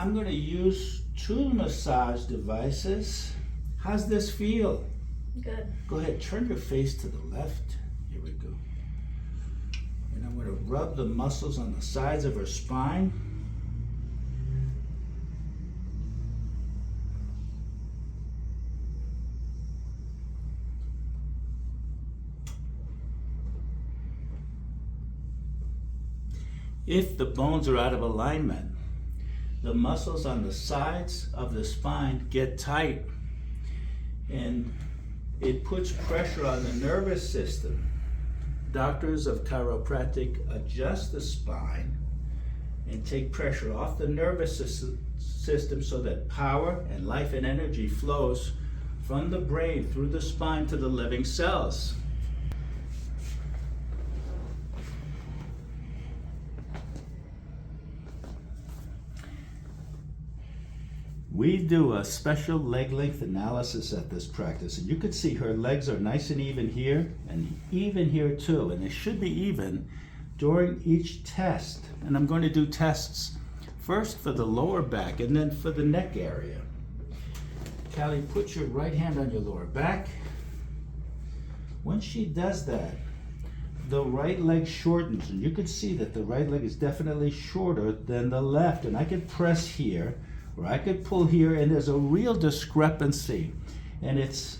I'm going to use 2 massage devices. How's this feel? Good. Go ahead, turn your face to the left. Here we go. And I'm going to rub the muscles on the sides of her spine. If the bones are out of alignment, the muscles on the sides of the spine get tight and it puts pressure on the nervous system. Doctors of chiropractic adjust the spine and take pressure off the nervous system so that power and life and energy flows from the brain through the spine to the living cells. We do a special leg length analysis at this practice, and you can see her legs are nice and even here and even here too, and they should be even during each test. And I'm going to do tests first for the lower back and then for the neck area. Callie, put your right hand on your lower back. When she does that, the right leg shortens, and you can see that the right leg is definitely shorter than the left, and I can press here or I could pull here, and there's a real discrepancy, and it's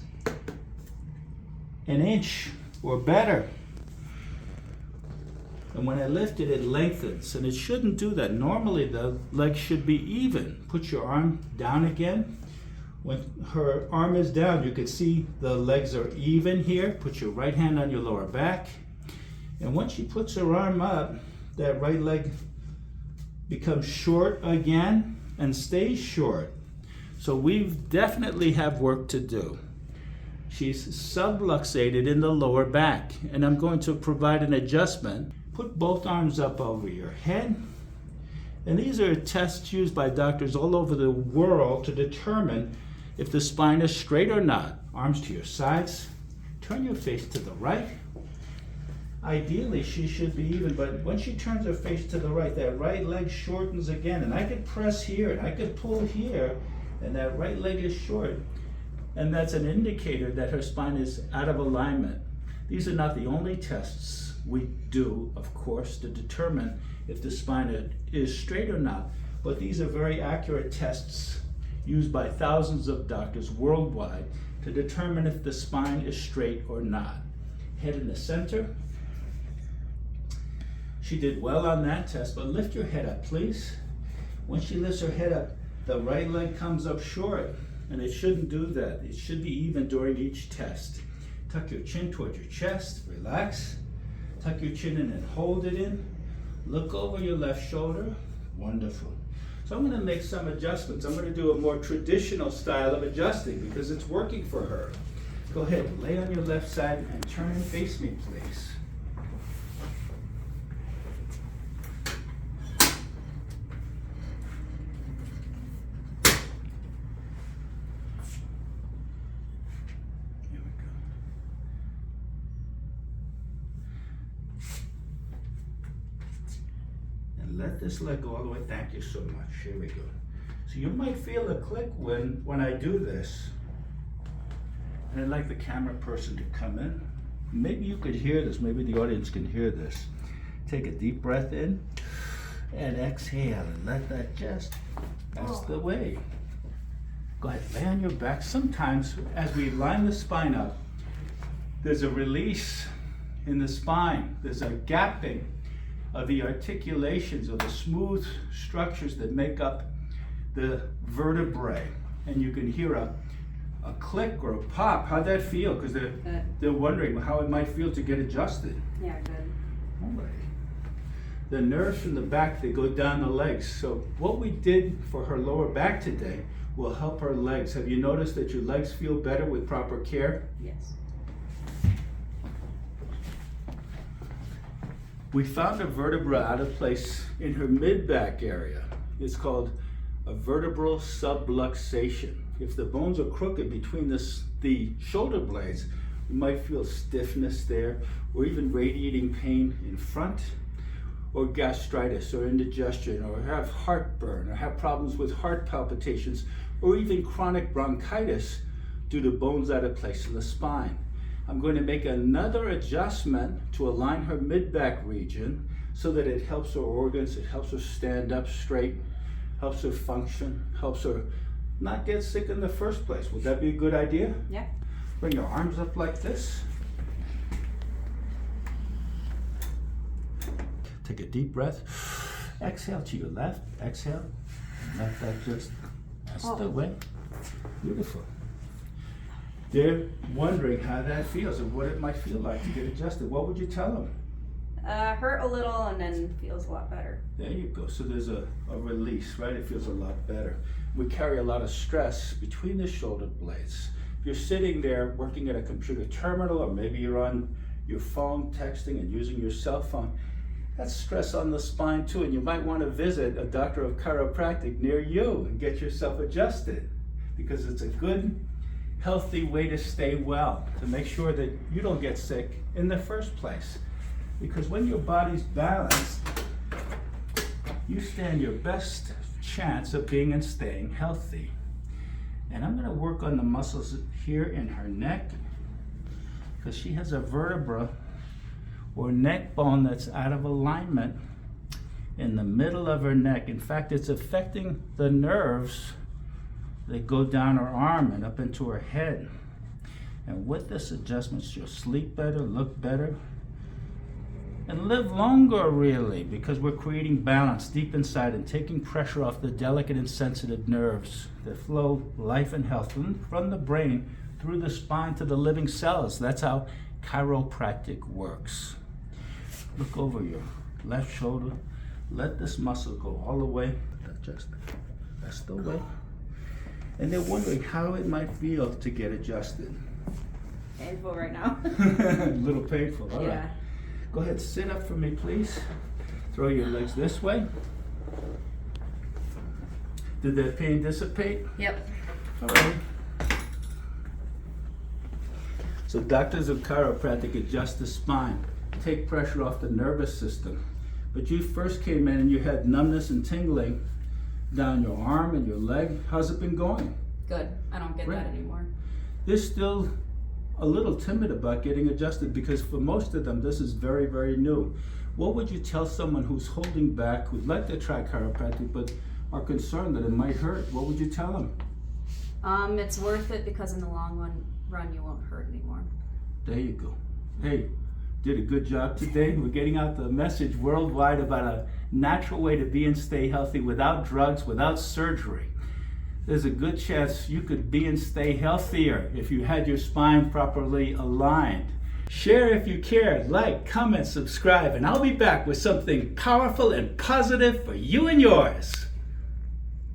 an inch or better. And when I lift it, it lengthens, and it shouldn't do that. Normally the leg should be even. Put your arm down again. When her arm is down, you can see the legs are even here. Put your right hand on your lower back, and once she puts her arm up, that right leg becomes short again and stays short. So we definitely have work to do. She's subluxated in the lower back, and I'm going to provide an adjustment. Put both arms up over your head. And these are tests used by doctors all over the world to determine if the spine is straight or not. Arms to your sides. Turn your face to the right. Ideally, she should be even, but when she turns her face to the right, that right leg shortens again, and I could press here, and I could pull here, and that right leg is short. And that's an indicator that her spine is out of alignment. These are not the only tests we do, of course, to determine if the spine is straight or not, but these are very accurate tests used by thousands of doctors worldwide to determine if the spine is straight or not. Head in the center. She did well on that test, but lift your head up, please. When she lifts her head up, the right leg comes up short, and it shouldn't do that. It should be even during each test. Tuck your chin towards your chest, relax. Tuck your chin in and hold it in. Look over your left shoulder. Wonderful. So I'm going to make some adjustments. I'm going to do a more traditional style of adjusting because it's working for her. Go ahead, lay on your left side and turn and face me, please. Let this leg go all the way. Thank you so much. Here we go. So you might feel a click when I do this. And I'd like the camera person to come in. Maybe you could hear this. Maybe the audience can hear this. Take a deep breath in and exhale and let that that's the way. Go ahead, lay on your back. Sometimes as we line the spine up, there's a release in the spine. There's a gapping of the articulations or the smooth structures that make up the vertebrae, and you can hear a click or a pop. How'd that feel? Because they're wondering how it might feel to get adjusted. Yeah, good. All right. The nerves from the back, they go down the legs. So what we did for her lower back today will help her legs. Have you noticed that your legs feel better with proper care? Yes. We found a vertebra out of place in her mid-back area. It's called a vertebral subluxation. If the bones are crooked between the shoulder blades, we might feel stiffness there or even radiating pain in front. or gastritis or indigestion or have heartburn or have problems with heart palpitations or even chronic bronchitis due to bones out of place in the spine. I'm going to make another adjustment to align her mid-back region so that it helps her organs, it helps her stand up straight, helps her function, helps her not get sick in the first place. Would that be a good idea? Yeah. Bring your arms up like this. Take a deep breath. Exhale to your left. Exhale. Let that just, that's the way. Beautiful. They're wondering how that feels and what it might feel like to get adjusted. What would you tell them? Hurt a little and then feels a lot better. There you go. So there's a release, right? It feels a lot better. We carry a lot of stress between the shoulder blades. If you're sitting there working at a computer terminal, or maybe you're on your phone texting and using your cell phone, that's stress on the spine too, and you might want to visit a doctor of chiropractic near you and get yourself adjusted, because it's a good, healthy way to stay well, to make sure that you don't get sick in the first place. Because when your body's balanced, you stand your best chance of being and staying healthy. And I'm going to work on the muscles here in her neck, because she has a vertebra or neck bone that's out of alignment in the middle of her neck. In fact, it's affecting the nerves that go down her arm and up into her head. And with this adjustment, she'll sleep better, look better, and live longer, really, because we're creating balance deep inside and taking pressure off the delicate and sensitive nerves that flow life and health from the brain through the spine to the living cells. That's how chiropractic works. Look over your left shoulder. Let this muscle go all the way. That's the way. And they're wondering how it might feel to get adjusted. Painful right now. A little painful, all Yeah. right. Go ahead, sit up for me, please. Throw your legs this way. Did that pain dissipate? Yep. All right. So doctors of chiropractic adjust the spine, take pressure off the nervous system. But you first came in and you had numbness and tingling down your arm and your leg. How's it been going? Good. I don't get that anymore. They're still a little timid about getting adjusted, because for most of them this is very, very new. What would you tell someone who's holding back, who'd like to try chiropractic but are concerned that it might hurt? What would you tell them? It's worth it, because in the long run you won't hurt anymore. There you go. Hey, did a good job today. We're getting out the message worldwide about a natural way to be and stay healthy without drugs, without surgery. There's a good chance you could be and stay healthier if you had your spine properly aligned. Share if you care, like, comment, subscribe, and I'll be back with something powerful and positive for you and yours.